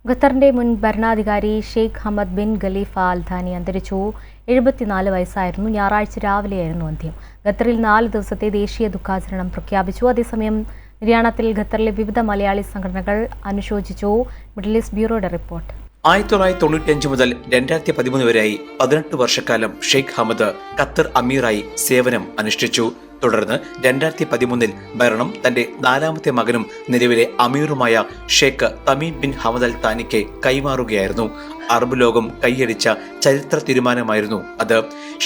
ഖത്തറിന്റെ മുൻ ഭരണാധികാരി ഷെയ്ഖ് ഹമദ് ബിൻ ഖലീഫ അൽ ഥാനി അന്തരിച്ചു. 74 വയസ്സായിരുന്നു. ഞായറാഴ്ച രാവിലെയായിരുന്നു അന്ത്യം. ഖത്തറിൽ 4 ദിവസത്തെ ദേശീയ ദുഃഖാചരണം പ്രഖ്യാപിച്ചു. അതേസമയം നിര്യാണത്തിൽ ഖത്തറിലെ വിവിധ മലയാളി സംഘടനകൾ അനുശോചിച്ചു. Middle east ബ്യൂറോയുടെ report. 1995 മുതൽ 2013 വരെയായി 18 വർഷക്കാലം ഷെയ്ഖ് ഹമദ് ഖത്തർ അമീറായി സേവനം അനുഷ്ഠിച്ചു. തുടർന്ന് 2013 ഭരണം തന്റെ 4ാമത്തെ മകനും നിലവിലെ അമീറുമായ Sheikh Tamim bin Hamad Al താനിക്ക് കൈമാറുകയായിരുന്നു. Arab ലോകം കൈയടിച്ച ചരിത്ര തീരുമാനമായിരുന്നു അത്.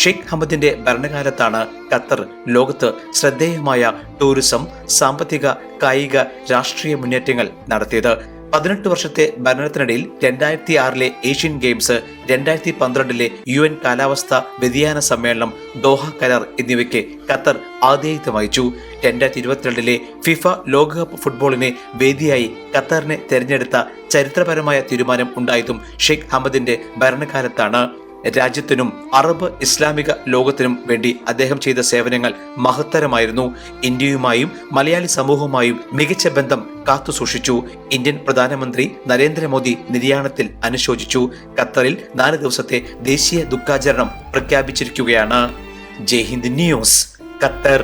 ഷെയ്ഖ് ഹമദിന്റെ ഭരണകാലത്താണ് ഖത്തർ ലോകത്ത് ശ്രദ്ധേയമായ ടൂറിസം, സാമ്പത്തിക, കായിക, രാഷ്ട്രീയ മുന്നേറ്റങ്ങൾ നടത്തിയത്. 18 വർഷത്തെ ഭരണത്തിനിടയിൽ 2006 ഏഷ്യൻ ഗെയിംസ്, 2012 UN കാലാവസ്ഥാ വ്യതിയാന സമ്മേളനം, ദോഹ കരാർ എന്നിവയ്ക്ക് ഖത്തർ ആതിഥേയത്വം വഹിച്ചു. 2022 ഫിഫ ലോകകപ്പ് ഫുട്ബോളിനെ വേദിയായി ഖത്തറിനെ തെരഞ്ഞെടുത്ത ചരിത്രപരമായ തീരുമാനം ഉണ്ടായതും ഷെയ്ഖ് ഹമദിന്റെ ഭരണകാലത്താണ്. രാജ്യത്തിനും അറബ് ഇസ്ലാമിക ലോകത്തിനും വേണ്ടി അദ്ദേഹം ചെയ്ത സേവനങ്ങൾ മഹത്തരമായിരുന്നു. ഇന്ത്യയുമായും മലയാളി സമൂഹവുമായും മികച്ച ബന്ധം കാത്തുസൂക്ഷിച്ചു. ഇന്ത്യൻ പ്രധാനമന്ത്രി നരേന്ദ്രമോദി നിര്യാണത്തിൽ അനുശോചിച്ചു. ഖത്തറിൽ 4 ദിവസത്തെ ദേശീയ ദുഃഖാചരണം പ്രഖ്യാപിച്ചിരിക്കുകയാണ്. ജയ് ഹിന്ദ് ന്യൂസ്, ഖത്തർ.